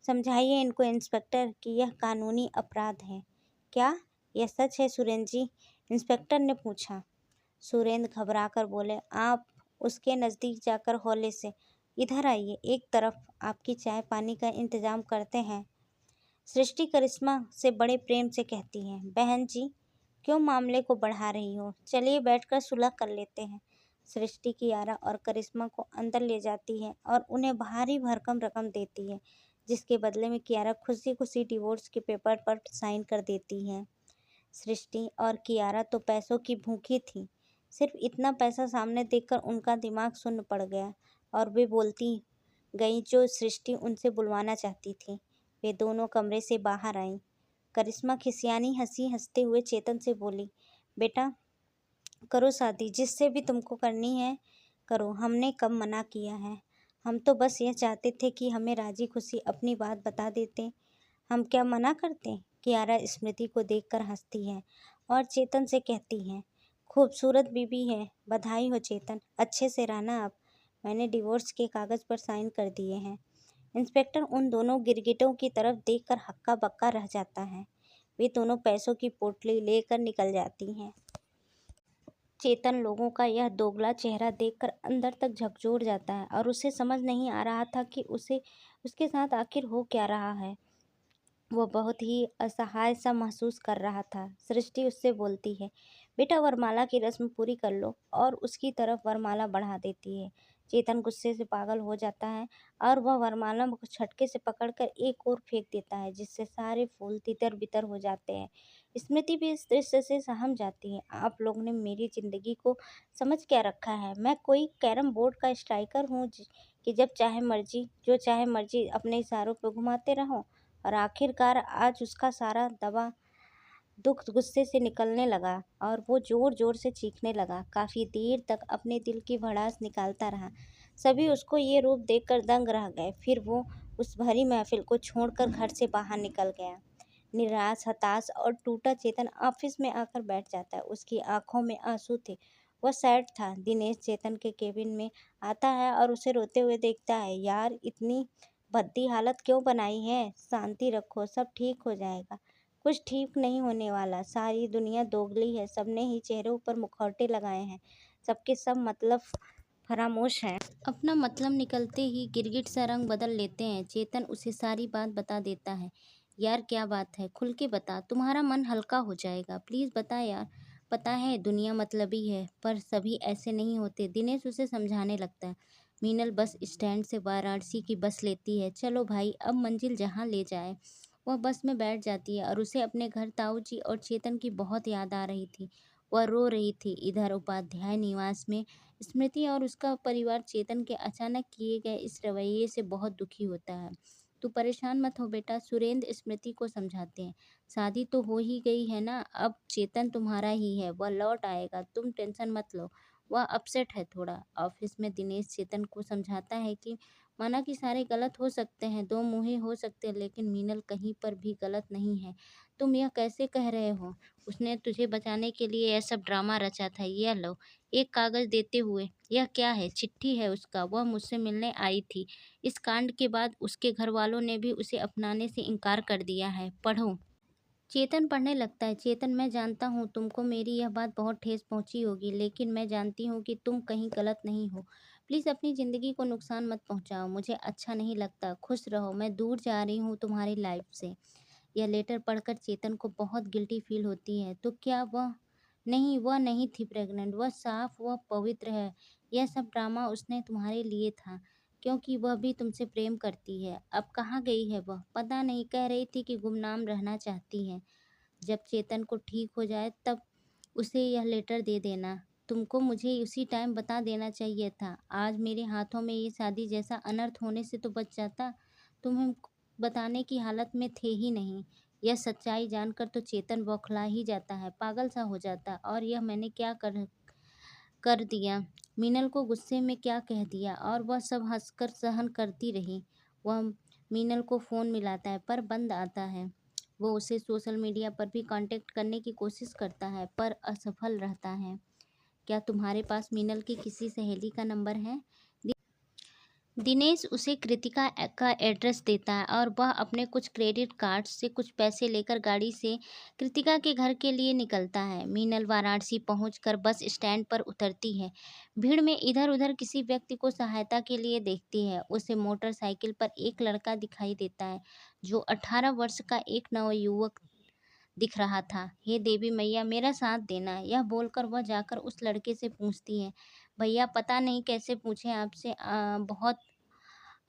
समझाइए इनको इंस्पेक्टर कि यह कानूनी अपराध है। क्या यह सच है सुरेंद्र जी? इंस्पेक्टर ने पूछा। सुरेंद्र घबराकर बोले, आप उसके नज़दीक जाकर हौले से, इधर आइए, एक तरफ आपकी चाय पानी का इंतजाम करते हैं। सृष्टि करिश्मा से बड़े प्रेम से कहती है, बहन जी क्यों मामले को बढ़ा रही हो, चलिए बैठकर सुलह कर लेते हैं। सृष्टि कियारा और करिश्मा को अंदर ले जाती है और उन्हें भारी भरकम रकम देती है, जिसके बदले में कियारा खुशी खुशी डिवोर्स के पेपर पर साइन कर देती है। सृष्टि और कियारा तो पैसों की भूखी थी। सिर्फ इतना पैसा सामने देखकर उनका दिमाग सुन्न पड़ गया और वे बोलती गई जो सृष्टि उनसे बुलवाना चाहती थी। वे दोनों कमरे से बाहर आईं। करिश्मा खिसियानी हंसी हंसते हुए चेतन से बोली, बेटा करो शादी, जिससे भी तुमको करनी है करो, हमने कब मना किया है। हम तो बस यह चाहते थे कि हमें राजी खुशी अपनी बात बता देते, हम क्या मना करते? कियारा स्मृति को देखकर हंसती है और चेतन से कहती है, खूबसूरत बीबी है, बधाई हो चेतन, अच्छे से रहना। अब मैंने डिवोर्स के कागज़ पर साइन कर दिए हैं। इंस्पेक्टर उन दोनों गिरगिटों की तरफ देखकर हक्का बक्का रह जाता है। वे दोनों पैसों की पोटली लेकर निकल जाती हैं। चेतन लोगों का यह दोगला चेहरा देखकर अंदर तक झकझोर जाता है और उसे समझ नहीं आ रहा था कि उसे उसके साथ आखिर हो क्या रहा है। वह बहुत ही असहाय सा महसूस कर रहा था। सृष्टि उससे बोलती है, बेटा वरमाला की रस्म पूरी कर लो, और उसकी तरफ वरमाला बढ़ा देती है। चेतन गुस्से से पागल हो जाता है और वह वरमाला को झटके से पकड़कर एक ओर फेंक देता है, जिससे सारे फूल तितर बितर हो जाते हैं। स्मृति भी इस दृश्य से सहम जाती है। आप लोग ने मेरी जिंदगी को समझ क्या रखा है? मैं कोई कैरम बोर्ड का स्ट्राइकर हूँ कि जब चाहे मर्जी जो चाहे मर्जी अपने इशारों पर घुमाते रहो? और आखिरकार आज उसका सारा दबा दुख गुस्से से निकलने लगा और वो जोर जोर से चीखने लगा। काफी देर तक अपने दिल की भड़ास निकालता रहा। सभी उसको ये रूप देखकर दंग रह गए। फिर वो उस भरी महफिल को छोड़कर घर से बाहर निकल गया। निराश, हताश और टूटा चेतन ऑफिस में आकर बैठ जाता है। उसकी आंखों में आंसू थे। वह सैड था। दिनेश चेतन के केबिन में आता है और उसे रोते हुए देखता है। यार, इतनी भद्दी हालत क्यों बनाई है? शांति रखो, सब ठीक हो जाएगा। कुछ ठीक नहीं होने वाला। सारी दुनिया दोगली है। सबने ही चेहरों पर मुखौटे लगाए हैं। सबके सब मतलब फरामोश हैं। अपना मतलब निकलते ही गिरगिट सा रंग बदल लेते हैं। चेतन उसे सारी बात बता देता है। यार, क्या बात है? खुल के बता, तुम्हारा मन हल्का हो जाएगा। प्लीज बता यार। पता है दुनिया मतलबी है, पर सभी ऐसे नहीं होते। दिनेश उसे समझाने लगता है। मीनल बस स्टैंड से वाराणसी की बस लेती है। चलो भाई, अब मंजिल जहाँ ले जाए। वह बस में बैठ जाती है और उसे अपने घर ताऊ जी और चेतन की बहुत याद आ रही थी। वह रो रही थी। इधर उपाध्याय निवास में स्मृति और उसका परिवार चेतन के अचानक किए गए इस रवैये से बहुत दुखी होता है। तू परेशान मत हो बेटा, सुरेंद्र स्मृति को समझाते हैं। शादी तो हो ही गई है ना, अब चेतन तुम्हारा ही है। वह लौट आएगा, तुम टेंशन मत लो। वह अपसेट है थोड़ा। ऑफिस में दिनेश चेतन को समझाता है कि माना कि सारे गलत हो सकते हैं, दो मुँहे हो सकते हैं, लेकिन मीनल कहीं पर भी गलत नहीं है। तुम यह कैसे कह रहे हो? उसने तुझे बचाने के लिए यह सब ड्रामा रचा था। यह लो, एक कागज देते हुए। यह क्या है? चिट्ठी है उसका। वह मुझसे मिलने आई थी। इस कांड के बाद उसके घर वालों ने भी उसे अपनाने से इनकार कर दिया है। पढ़ो। चेतन पढ़ने लगता है। चेतन, मैं जानता हूँ तुमको मेरी यह बात बहुत ठेस पहुंची होगी, लेकिन मैं जानती हूँ कि तुम कहीं गलत नहीं हो। प्लीज़ अपनी ज़िंदगी को नुकसान मत पहुंचाओ। मुझे अच्छा नहीं लगता। खुश रहो। मैं दूर जा रही हूँ तुम्हारी लाइफ से। यह लेटर पढ़कर चेतन को बहुत गिल्टी फील होती है। तो क्या वह नहीं, वह नहीं थी प्रेग्नेंट। वह साफ, वह पवित्र है। यह सब ड्रामा उसने तुम्हारे लिए था, क्योंकि वह भी तुमसे प्रेम करती है। अब कहाँ गई है वह? पता नहीं, कह रही थी कि गुमनाम रहना चाहती है। जब चेतन को ठीक हो जाए तब उसे यह लेटर दे देना। तुमको मुझे उसी टाइम बता देना चाहिए था। आज मेरे हाथों में ये शादी जैसा अनर्थ होने से तो बच जाता। तुम्हें बताने की हालत में थे ही नहीं। यह सच्चाई जानकर तो चेतन बौखला ही जाता है, पागल सा हो जाता। और यह मैंने क्या कर कर दिया? मीनल को गुस्से में क्या कह दिया? और वह सब हंसकर सहन करती रही। वह मीनल को फ़ोन मिलाता है पर बंद आता है। वो उसे सोशल मीडिया पर भी कांटेक्ट करने की कोशिश करता है पर असफल रहता है। क्या तुम्हारे पास मीनल की किसी सहेली का नंबर है? दिनेश उसे कृतिका का एड्रेस देता है और वह अपने कुछ क्रेडिट कार्ड से कुछ पैसे लेकर गाड़ी से कृतिका के घर के लिए निकलता है। मीनल वाराणसी पहुंचकर बस स्टैंड पर उतरती है। भीड़ में इधर उधर किसी व्यक्ति को सहायता के लिए देखती है। उसे मोटरसाइकिल पर एक लड़का दिखाई देता है जो 18 वर्ष का एक नवयुवक दिख रहा था। हे देवी मैया, मेरा साथ देना, यह बोलकर वह जाकर उस लड़के से पूछती है। भैया, पता नहीं कैसे पूछे आपसे, बहुत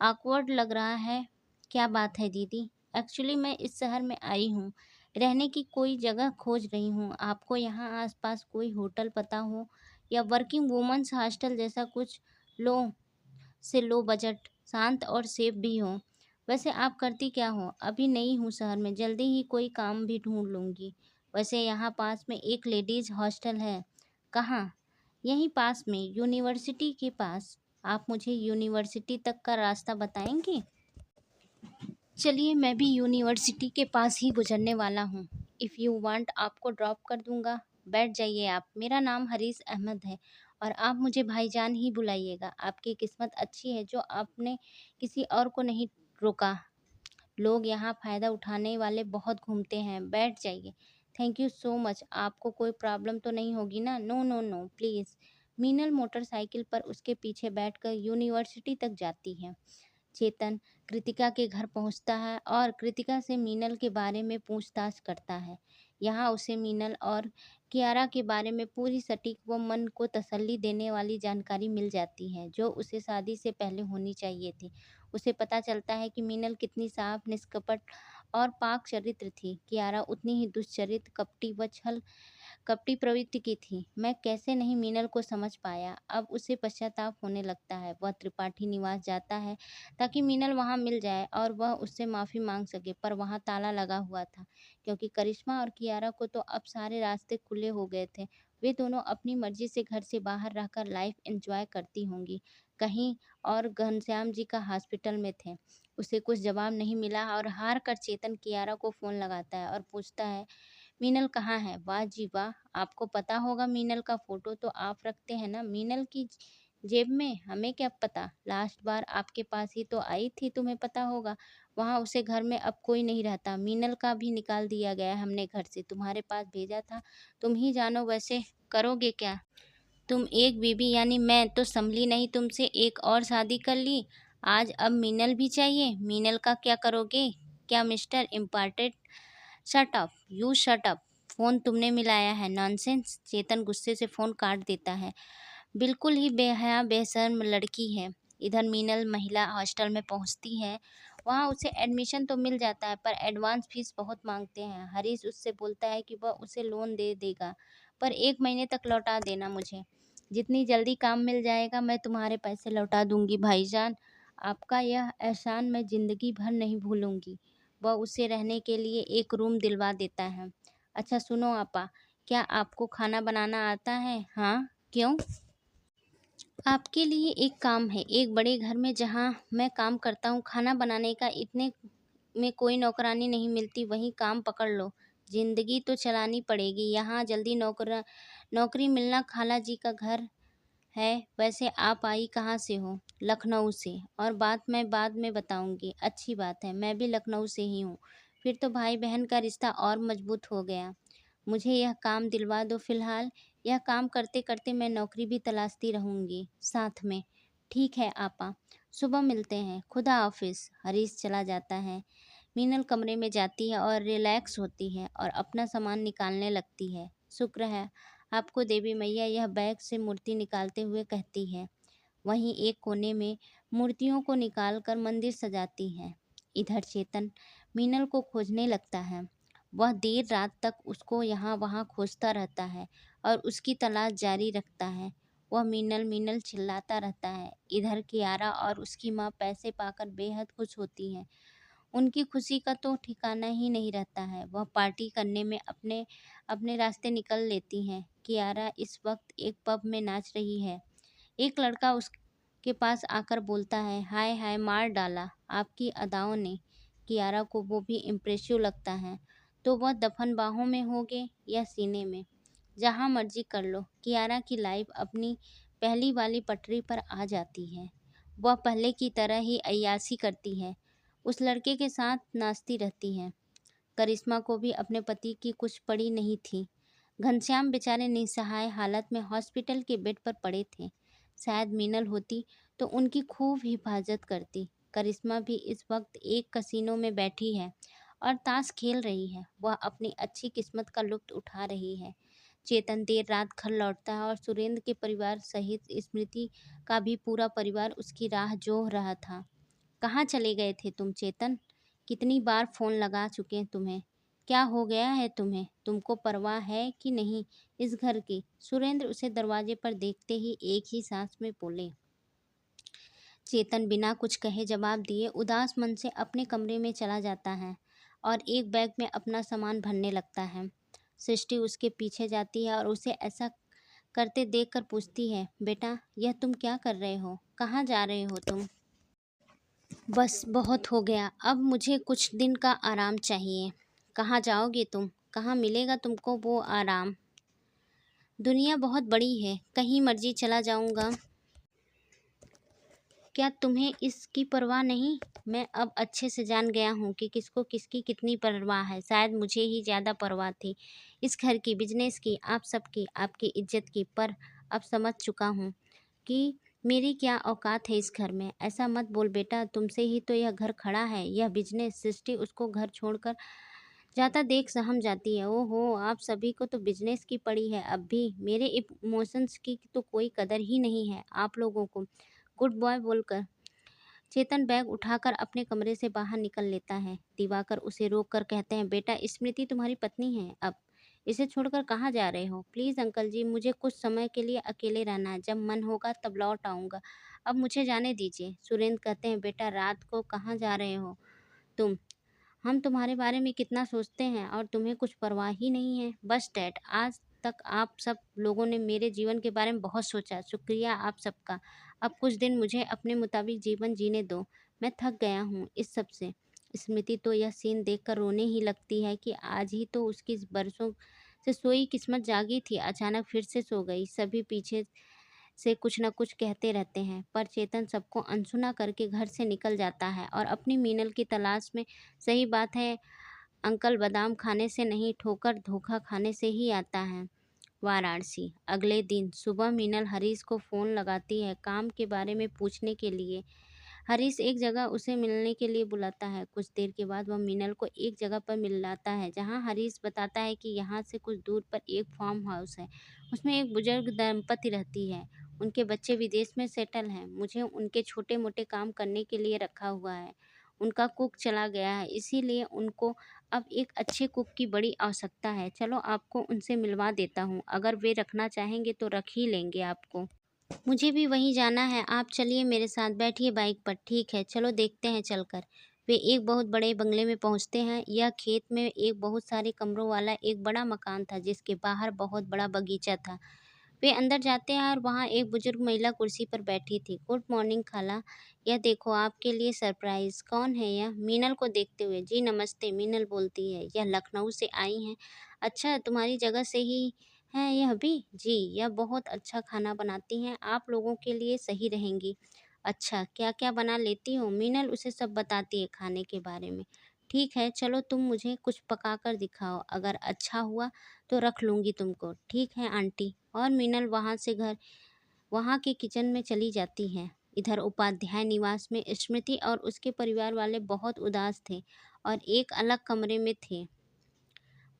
ऑकवर्ड लग रहा है। क्या बात है दीदी? एक्चुअली मैं इस शहर में आई हूँ, रहने की कोई जगह खोज रही हूँ। आपको यहाँ आसपास कोई होटल पता हो या वर्किंग वुमन्स हॉस्टल जैसा कुछ, लो से लो बजट, शांत और सेफ भी हो। वैसे आप करती क्या हो? अभी नई हूँ शहर में, जल्दी ही कोई काम भी ढूंढ लूँगी। वैसे यहाँ पास में एक लेडीज़ हॉस्टल है। कहाँ? यहीं पास में, यूनिवर्सिटी के पास। आप मुझे यूनिवर्सिटी तक का रास्ता बताएंगे? चलिए, मैं भी यूनिवर्सिटी के पास ही गुजरने वाला हूँ। इफ़ यू वांट आपको ड्रॉप कर दूँगा। बैठ जाइए आप। मेरा नाम हरीश अहमद है और आप मुझे भाईजान ही बुलाइएगा। आपकी किस्मत अच्छी है जो आपने किसी और को नहीं रोका। लोग यहाँ फ़ायदा उठाने वाले बहुत घूमते हैं। बैठ जाइए। Thank you so much. आपको कोई प्रॉब्लम तो नहीं होगी ना? No no no, please. Meenal motorcycle पर उसके पीछे बैठकर यूनिवर्सिटी तक जाती है। चेतन कृतिका के घर पहुंचता है और कृतिका से मीनल के बारे में पूछताछ करता है। यहाँ उसे मीनल और कियारा के बारे में पूरी सटीक व मन को तसल्ली देने वाली जानकारी मिल जाती है जो उसे शादी से पहले होनी चाहिए थी। उसे पता चलता है कि मीनल कितनी साफ, निष्कपट और पाक चरित्र थी। कियारा उतनी ही दुष्चरित्र, कपटी व छल कपटी प्रवृत्ति की थी। मैं कैसे नहीं मीनल को समझ पाया। अब उसे पश्चाताप होने लगता है। वह त्रिपाठी निवास जाता है ताकि मीनल वहां मिल जाए और वह उससे माफ़ी मांग सके, पर वहां ताला लगा हुआ था, क्योंकि करिश्मा और कियारा को तो अब सारे रास्ते खुले हो गए थे। वे दोनों अपनी मर्जी से घर से बाहर रहकर लाइफ एंजॉय करती होंगी कहीं, और घनश्याम जी का हॉस्पिटल में थे। उसे कुछ जवाब नहीं मिला और हार कर चेतन कियारा को फ़ोन लगाता है और पूछता है, मीनल कहाँ है? वाह जी वाह! आपको पता होगा मीनल का फ़ोटो तो आप रखते हैं ना मीनल की जेब में? हमें क्या पता? लास्ट बार आपके पास ही तो आई थी, तुम्हें पता होगा। वहाँ उसे घर में अब कोई नहीं रहता। मीनल का भी निकाल दिया गया है हमने घर से, तुम्हारे पास भेजा था। तुम ही जानो वैसे करोगे क्या? तुम एक बीबी यानी मैं तो संभली नहीं तुमसे एक और शादी कर ली। आज अब मीनल भी चाहिए। मीनल का क्या करोगे? क्या mister imported? Shut up, you shut up. Phone तुमने मिलाया है। नॉनसेंस। चेतन गुस्से से फ़ोन काट देता है। बिल्कुल ही बेहया बेशर्म लड़की है। इधर मीनल महिला हॉस्टल में पहुंचती है। वहां उसे एडमिशन तो मिल जाता है, पर एडवांस फीस बहुत मांगते हैं। हरीश उससे बोलता है कि वह उसे लोन दे देगा, पर 1 महीने तक लौटा देना मुझे। जितनी जल्दी काम मिल जाएगा मैं तुम्हारे पैसे लौटा दूंगी भाईजान। आपका यह एहसान मैं ज़िंदगी भर नहीं भूलूंगी। वह उसे रहने के लिए एक रूम दिलवा देता है। अच्छा सुनो आपा, क्या आपको खाना बनाना आता है? हाँ, क्यों? आपके लिए एक काम है। एक बड़े घर में जहाँ मैं काम करता हूँ, खाना बनाने का इतने में कोई नौकरानी नहीं मिलती, वहीं काम पकड़ लो। ज़िंदगी तो चलानी पड़ेगी। यहाँ जल्दी नौकरी मिलना खाला जी का घर है। वैसे आप आई कहाँ से हो? लखनऊ से। और बात मैं बाद में बताऊंगी। अच्छी बात है, मैं भी लखनऊ से ही हूँ। फिर तो भाई बहन का रिश्ता और मजबूत हो गया। मुझे यह काम दिलवा दो फिलहाल। यह काम करते करते मैं नौकरी भी तलाशती रहूंगी साथ में। ठीक है आपा, सुबह मिलते हैं। खुदा हाफिज। हरीश चला जाता है। मीनल कमरे में जाती है और रिलैक्स होती है और अपना सामान निकालने लगती है। शुक्र है आपको देवी मैया, यह बैग से मूर्ति निकालते हुए कहती है। वहीं एक कोने में मूर्तियों को निकालकर मंदिर सजाती है। इधर चेतन मीनल को खोजने लगता है। वह देर रात तक उसको यहाँ वहाँ खोजता रहता है और उसकी तलाश जारी रखता है। वह मीनल मीनल चिल्लाता रहता है। इधर कियारा और उसकी माँ पैसे पाकर बेहद खुश होती हैं। उनकी खुशी का तो ठिकाना ही नहीं रहता है। वह पार्टी करने में अपने अपने रास्ते निकल लेती हैं। कियारा इस वक्त एक पब में नाच रही है। एक लड़का उसके पास आकर बोलता है, हाय हाय मार डाला आपकी अदाओं ने। कियारा को वो भी इम्प्रेसिव लगता है। तो वह दफन बाहों में होगे या सीने में, जहाँ मर्जी कर लो। कियारा की लाइफ अपनी पहली वाली पटरी पर आ जाती है। वह पहले की तरह ही अय्याशी करती है। उस लड़के के साथ नाचती रहती है। करिश्मा को भी अपने पति की कुछ पड़ी नहीं थी। घनश्याम बेचारे निसहाय हालत में हॉस्पिटल के बेड पर पड़े थे। शायद मीनल होती तो उनकी खूब हिफाजत करती। करिश्मा भी इस वक्त एक कसीनो में बैठी है और ताश खेल रही है। वह अपनी अच्छी किस्मत का लुत्फ उठा रही है। चेतन देर रात घर लौटता है और सुरेंद्र के परिवार सहित स्मृति का भी पूरा परिवार उसकी राह जोह रहा था। कहाँ चले गए थे तुम चेतन? कितनी बार फ़ोन लगा चुके हैं तुम्हें। क्या हो गया है तुम्हें? तुमको परवाह है कि नहीं इस घर की? सुरेंद्र उसे दरवाजे पर देखते ही एक ही सांस में बोले। चेतन बिना कुछ कहे जवाब दिए उदास मन से अपने कमरे में चला जाता है और एक बैग में अपना सामान भरने लगता है। सृष्टि उसके पीछे जाती है और उसे ऐसा करते देखकर पूछती है, बेटा यह तुम क्या कर रहे हो? कहाँ जा रहे हो तुम? बस बहुत हो गया, अब मुझे कुछ दिन का आराम चाहिए। कहाँ जाओगे तुम? कहाँ मिलेगा तुमको वो आराम? दुनिया बहुत बड़ी है, कहीं मर्जी चला जाऊंगा। क्या तुम्हें इसकी परवाह नहीं? मैं अब अच्छे से जान गया हूँ कि किसको किसकी कितनी परवाह है। शायद मुझे ही ज़्यादा परवाह थी इस घर की, बिजनेस की, आप सबकी, आपकी इज्जत की। पर अब समझ चुका हूँ कि मेरी क्या औकात है इस घर में। ऐसा मत बोल बेटा, तुमसे ही तो यह घर खड़ा है, यह बिजनेस। सृष्टि उसको घर छोड़कर जाता देख सहम जाती है। ओहो, आप सभी को तो बिजनेस की पड़ी है अब भी। मेरे इमोशंस की तो कोई कदर ही नहीं है आप लोगों को। गुड बॉय बोलकर चेतन बैग उठाकर अपने कमरे से बाहर निकल लेता है। दिवाकर उसे रोक कर कहते हैं, बेटा स्मृति तुम्हारी पत्नी है अब, इसे छोड़कर कहाँ जा रहे हो? प्लीज़ अंकल जी, मुझे कुछ समय के लिए अकेले रहना है, जब मन होगा तब लौट आऊँगा, अब मुझे जाने दीजिए। सुरेंद्र कहते हैं, बेटा रात को कहाँ जा रहे हो तुम? हम तुम्हारे बारे में कितना सोचते हैं और तुम्हें कुछ परवाह ही नहीं है। बस डैड, आज तक आप सब लोगों ने मेरे जीवन के बारे में बहुत सोचा, शुक्रिया आप सबका। अब कुछ दिन मुझे अपने मुताबिक जीवन जीने दो, मैं थक गया हूँ इस सब से। स्मृति तो यह सीन देखकर रोने ही लगती है कि आज ही तो उसकी बरसों से सोई किस्मत जागी थी, अचानक फिर से सो गई। सभी पीछे से कुछ न कुछ कहते रहते हैं, पर चेतन सबको अनसुना करके घर से निकल जाता है और अपनी मीनल की तलाश में। सही बात है, अंकल बादाम खाने से नहीं, ठोकर धोखा खाने से ही आता है। वाराणसी। अगले दिन सुबह मीनल हरीश को फ़ोन लगाती है काम के बारे में पूछने के लिए। हरीश एक जगह उसे मिलने के लिए बुलाता है। कुछ देर के बाद वह मीनल को एक जगह पर मिलाता है जहां हरीश बताता है कि यहाँ से कुछ दूर पर एक फार्म हाउस है, उसमें एक बुजुर्ग दंपति रहती है, उनके बच्चे विदेश में सेटल हैं। मुझे उनके छोटे मोटे काम करने के लिए रखा हुआ है, उनका कुक चला गया है, इसीलिए उनको अब एक अच्छे कुक की बड़ी आवश्यकता है। चलो आपको उनसे मिलवा देता हूँ, अगर वे रखना चाहेंगे तो रख ही लेंगे आपको। मुझे भी वहीं जाना है, आप चलिए मेरे साथ, बैठिए बाइक पर। ठीक है, चलो देखते हैं चलकर। वे एक बहुत बड़े बंगले में पहुंचते हैं। यह खेत में एक बहुत सारे कमरों वाला एक बड़ा मकान था जिसके बाहर बहुत बड़ा बगीचा था। वे अंदर जाते हैं और वहाँ एक बुजुर्ग महिला कुर्सी पर बैठी थी। गुड मॉर्निंग खाला, यह देखो आपके लिए सरप्राइज। कौन है यह? मीनल को देखते हुए। जी नमस्ते, मीनल बोलती है। यह लखनऊ से आई हैं? अच्छा, तुम्हारी जगह से ही हैं यह भी? जी, यह बहुत अच्छा खाना बनाती हैं, आप लोगों के लिए सही रहेंगी। अच्छा, क्या क्या बना लेती हो? मीनल उसे सब बताती है खाने के बारे में। ठीक है, चलो तुम मुझे कुछ पका कर दिखाओ, अगर अच्छा हुआ तो रख लूँगी तुमको। ठीक है आंटी। और मीनल वहाँ के किचन में चली जाती हैं। इधर उपाध्याय निवास में स्मृति और उसके परिवार वाले बहुत उदास थे और एक अलग कमरे में थे।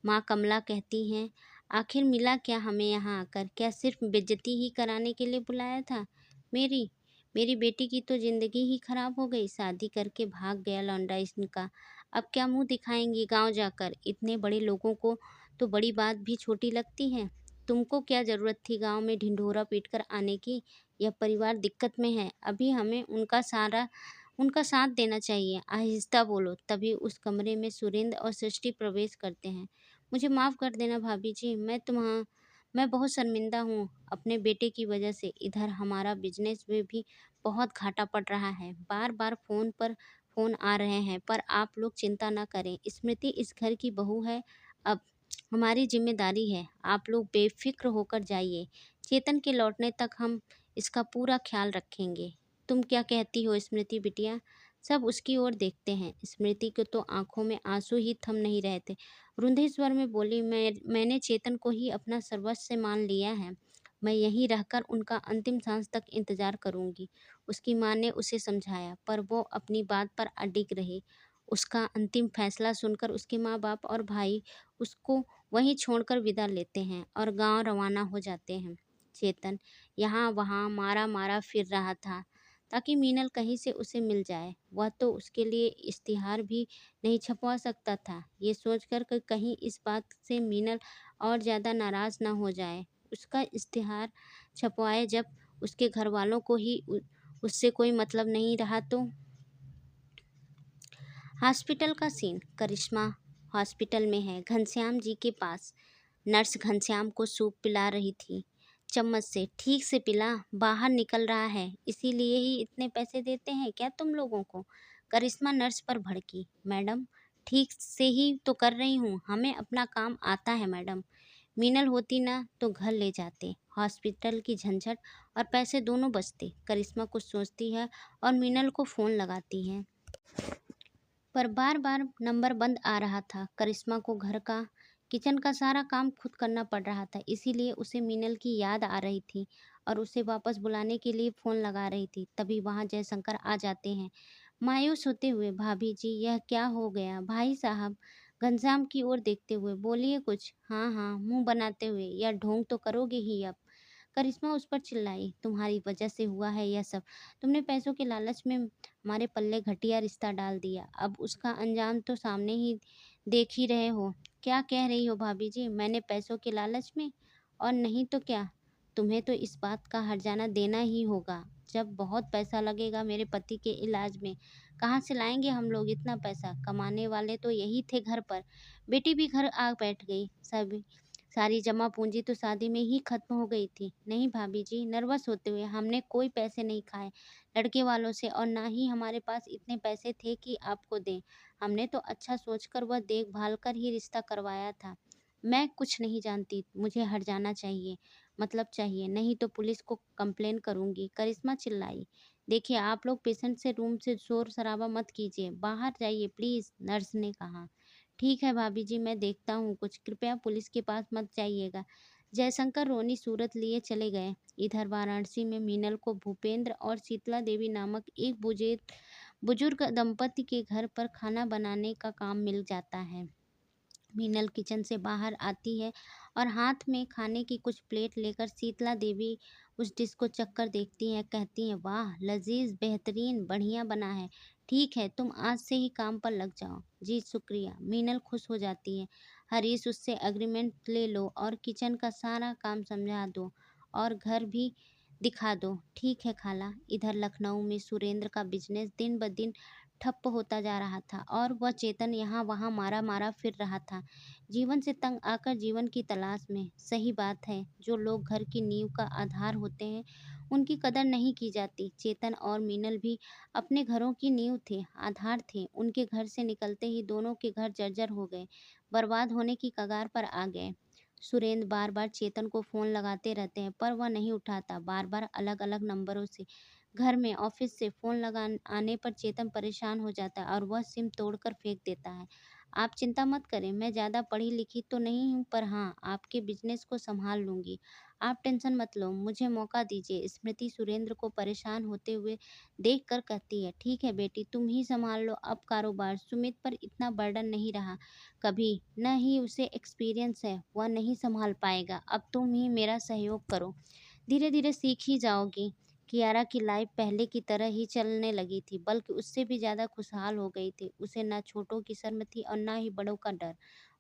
माँ कमला कहती हैं, आखिर मिला क्या हमें यहाँ आकर? क्या सिर्फ बेइज्जती ही कराने के लिए बुलाया था? मेरी मेरी बेटी की तो ज़िंदगी ही खराब हो गई, शादी करके भाग गया लौंडा इनका। अब क्या मुँह दिखाएंगी गाँव जाकर? इतने बड़े लोगों को तो बड़ी बात भी छोटी लगती है। तुमको क्या ज़रूरत थी गाँव में ढिंढोरा पीटकर आने की? यह परिवार दिक्कत में है, अभी हमें उनका साथ देना चाहिए। आहिस्ता बोलो। तभी उस कमरे में सुरेंद्र और सृष्टि प्रवेश करते हैं। मुझे माफ़ कर देना भाभी जी, मैं बहुत शर्मिंदा हूँ अपने बेटे की वजह से। इधर हमारा बिजनेस में भी बहुत घाटा पड़ रहा है, बार बार फ़ोन आ रहे हैं, पर आप लोग चिंता ना करें, स्मृति इस घर की बहू है, अब हमारी जिम्मेदारी है, आप लोग बेफिक्र होकर जाइए, चेतन के लौटने तक हम इसका पूरा ख्याल रखेंगे। तुम क्या कहती हो स्मृति बिटिया? सब उसकी ओर देखते हैं। स्मृति के तो आंखों में आंसू ही थम नहीं रहे थे। रुंधे स्वर में बोली, मैंने चेतन को ही अपना सर्वस्व मान लिया है, मैं यहीं रहकर उनका अंतिम सांस तक इंतजार करूंगी। उसकी माँ ने उसे समझाया, पर वो अपनी बात पर अडिग रही। उसका अंतिम फैसला सुनकर उसके माँ बाप और भाई उसको वहीं छोड़कर विदा लेते हैं और गांव रवाना हो जाते हैं। चेतन यहाँ वहाँ मारा मारा फिर रहा था ताकि मीनल कहीं से उसे मिल जाए। वह तो उसके लिए इश्तिहार भी नहीं छपवा सकता था। ये सोचकर कि कहीं इस बात से मीनल और ज़्यादा नाराज़ ना हो जाए, उसका इश्तिहार छपवाए जब उसके घर वालों को ही उससे कोई मतलब नहीं रहा तो। हॉस्पिटल का सीन। करिश्मा हॉस्पिटल में है, घनश्याम जी के पास। नर्स घनश्याम को सूप पिला रही थी, चम्मच से। ठीक से पिला, बाहर निकल रहा है, इसीलिए ही इतने पैसे देते हैं क्या तुम लोगों को? करिश्मा नर्स पर भड़की। मैडम, ठीक से ही तो कर रही हूँ, हमें अपना काम आता है मैडम। मीनल होती ना तो घर ले जाते, हॉस्पिटल की झंझट और पैसे दोनों बचते। करिश्मा कुछ सोचती है और मीनल को फ़ोन लगाती है, पर बार बार नंबर बंद आ रहा था। करिश्मा को घर का किचन का सारा काम खुद करना पड़ रहा था, इसीलिए उसे मीनल की याद आ रही थी और उसे वापस बुलाने के लिए फ़ोन लगा रही थी। तभी वहाँ जयशंकर आ जाते हैं मायूस होते हुए। भाभी जी, यह क्या हो गया? भाई साहब घनश्याम की ओर देखते हुए। बोलिए कुछ। हाँ हाँ मुंह बनाते हुए, यह ढोंग तो करोगे ही अब। करिश्मा उस पर चिल्लाई, तुम्हारी वजह से हुआ है यह सब। तुमने पैसों के लालच में हमारे पल्ले घटिया रिश्ता डाल दिया। अब उसका अंजाम तो सामने ही देख ही रहे हो। क्या कह रही हो भाभी जी? मैंने पैसों के लालच में? और नहीं तो क्या। तुम्हें तो इस बात का हर्जाना देना ही होगा। जब बहुत पैसा लगेगा मेरे पति के इलाज में। कहाँ से लाएंगे हम लोग इतना पैसा? कमाने वाले तो यही थे घर पर। बेटी भी घर आ बैठ गई। सब सारी जमा पूंजी तो शादी में ही खत्म हो गई थी। नहीं भाभी जी, नर्वस होते हुए, हमने कोई पैसे नहीं खाए लड़के वालों से, और ना ही हमारे पास इतने पैसे थे कि आपको दें। हमने तो अच्छा सोचकर वह देखभाल कर ही रिश्ता करवाया था। मैं कुछ नहीं जानती, मुझे हट जाना चाहिए, मतलब चाहिए, नहीं तो पुलिस को कंप्लेन करूंगी। करिश्मा चिल्लाई। देखिए, आप लोग पेशेंट से रूम से शोर शराबा मत कीजिए, बाहर जाइए प्लीज, नर्स ने कहा। ठीक है भाभी जी, मैं देखता हूँ कुछ, कृपया पुलिस के पास मत जाइएगा। जयशंकर रोनी सूरत लिए चले गए। इधर वाराणसी में मीनल को भूपेंद्र और शीतला देवी नामक एक बुजुर्ग दंपति के घर पर खाना बनाने का काम मिल जाता है। मीनल किचन से बाहर आती है और हाथ में खाने की कुछ प्लेट लेकर शीतला देवी उस डिश को चखकर देखती है, कहती है, वाह लजीज, बेहतरीन, बढ़िया बना है। ठीक है, तुम आज से ही काम पर लग जाओ। जी शुक्रिया। मीनल खुश हो जाती है। हरीश, उससे एग्रीमेंट ले लो और किचन का सारा काम समझा दो और घर भी दिखा दो। ठीक है खाला। इधर लखनऊ में सुरेंद्र का बिजनेस दिन ब दिन ठप्प होता जा रहा था और वह चेतन यहाँ वहाँ मारा मारा फिर रहा था, जीवन से तंग आकर जीवन की तलाश में। सही बात है, जो लोग घर की नींव का आधार होते हैं उनकी कदर नहीं की जाती। चेतन और मीनल भी अपने घरों की नींव थे, आधार थे। उनके घर से निकलते ही दोनों के घर जर्जर हो गए, बर्बाद होने की कगार पर आ गए। सुरेंद्र बार बार चेतन को फ़ोन लगाते रहते हैं पर वह नहीं उठाता, बार बार अलग अलग नंबरों से। घर में, ऑफिस से फ़ोन लगा आने पर चेतन परेशान हो जाता है और वह सिम तोड़कर फेंक देता है। आप चिंता मत करें, मैं ज़्यादा पढ़ी लिखी तो नहीं हूँ, पर हाँ, आपके बिजनेस को संभाल लूँगी। आप टेंशन मत लो, मुझे मौका दीजिए। स्मृति सुरेंद्र को परेशान होते हुए देख कर कहती है, ठीक है बेटी, तुम ही संभाल लो अब कारोबार। सुमित पर इतना बर्डन नहीं रहा कभी, न ही उसे एक्सपीरियंस है, वह नहीं संभाल पाएगा। अब तुम ही मेरा सहयोग करो, धीरे धीरे सीख ही जाओगी। कियारा की लाइफ पहले की तरह ही चलने लगी थी, बल्कि उससे भी ज़्यादा खुशहाल हो गई थी। उसे ना छोटों की शर्म थी और ना ही बड़ों का डर।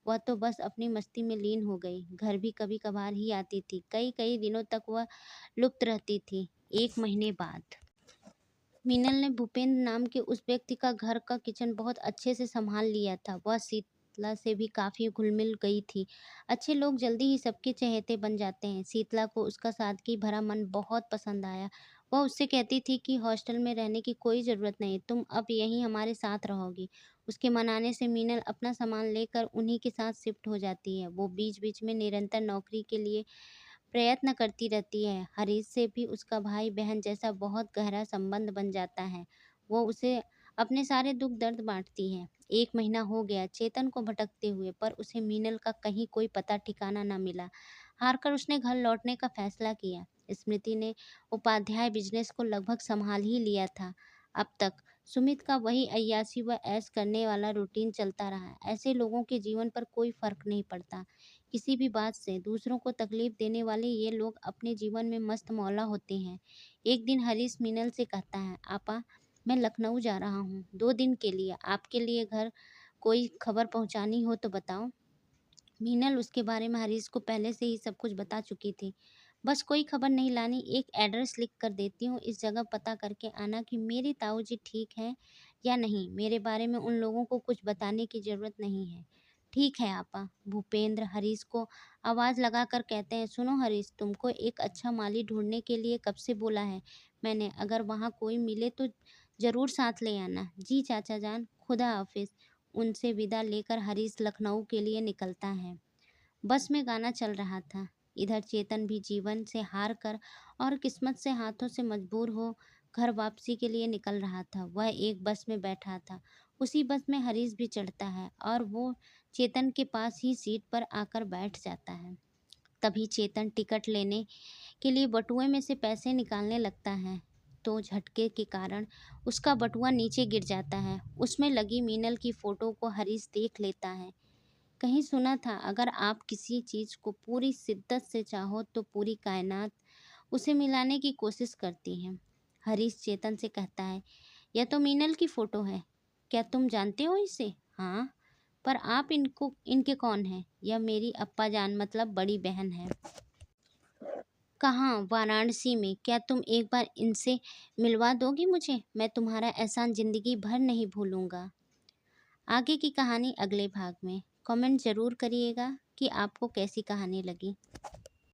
वह तो बस अपनी मस्ती में लीन हो गई। घर भी कभी कभार ही आती थी, कई कई दिनों तक वह लुप्त रहती थी। एक महीने बाद मीनल ने भूपेंद्र नाम के उस व्यक्ति का घर का किचन बहुत अच्छे से संभाल लिया था। वह शीतला से भी काफ़ी घुल मिल गई थी। अच्छे लोग जल्दी ही सबके चहेते बन जाते हैं। शीतला को उसका सादगी भरा मन बहुत पसंद आया। वह उससे कहती थी कि हॉस्टल में रहने की कोई ज़रूरत नहीं, तुम अब यहीं हमारे साथ रहोगी। उसके मनाने से मीनल अपना सामान लेकर उन्हीं के साथ शिफ्ट हो जाती है। वो बीच बीच में निरंतर नौकरी के लिए प्रयत्न करती रहती है। हरीश से भी उसका भाई बहन जैसा बहुत गहरा संबंध बन जाता है। वो उसे अपने सारे दुख दर्द बांटती है। एक महीना हो गया चेतन को भटकते हुए, पर उसे मीनल का कहीं कोई पता ठिकाना न मिला। हारकर उसने घर लौटने का फैसला किया। स्मृति ने उपाध्याय बिजनेस को लगभग संभाल ही लिया था अब तक। सुमित का वही अय्याशी व ऐश करने वाला रूटीन चलता रहा। ऐसे लोगों के जीवन पर कोई फर्क नहीं पड़ता किसी भी बात से। दूसरों को तकलीफ देने वाले ये लोग अपने जीवन में मस्त मौला होते हैं। एक दिन हरीश मीनल से कहता है, आपा, मैं लखनऊ जा रहा हूँ 2 दिन के लिए, आपके लिए घर कोई खबर पहुँचानी हो तो बताओ। मीनल उसके बारे में हरीश को पहले से ही सब कुछ बता चुकी थी। बस कोई खबर नहीं लानी, एक एड्रेस लिख कर देती हूँ, इस जगह पता करके आना कि मेरी ताऊ जी ठीक है या नहीं। मेरे बारे में उन लोगों को कुछ बताने की ज़रूरत नहीं है। ठीक है आपा। भूपेंद्र हरीश को आवाज़ लगाकर कहते हैं, सुनो हरीश, तुमको एक अच्छा माली ढूंढने के लिए कब से बोला है मैंने। अगर वहाँ कोई मिले तो ज़रूर साथ ले आना। जी चाचा जान, खुदा हाफिज। उनसे विदा लेकर हरीश लखनऊ के लिए निकलता है। बस में गाना चल रहा था। इधर चेतन भी जीवन से हार कर और किस्मत से हाथों से मजबूर हो घर वापसी के लिए निकल रहा था। वह एक बस में बैठा था। उसी बस में हरीश भी चढ़ता है और वो चेतन के पास ही सीट पर आकर बैठ जाता है। तभी चेतन टिकट लेने के लिए बटुए में से पैसे निकालने लगता है, तो झटके के कारण उसका बटुआ नीचे गिर जाता है। उसमें लगी मीनल की फ़ोटो को हरीश देख लेता है। कहीं सुना था, अगर आप किसी चीज़ को पूरी शिद्दत से चाहो तो पूरी कायनात उसे मिलाने की कोशिश करती है। हरीश चेतन से कहता है, यह तो मीनल की फोटो है, क्या तुम जानते हो इसे? हाँ, पर आप इनके कौन हैं? यह मेरी अप्पा जान मतलब बड़ी बहन है। कहाँ? वाराणसी में। क्या तुम एक बार इनसे मिलवा दोगी मुझे? मैं तुम्हारा एहसान जिंदगी भर नहीं भूलूंगा। आगे की कहानी अगले भाग में। कमेंट ज़रूर करिएगा कि आपको कैसी कहानी लगी।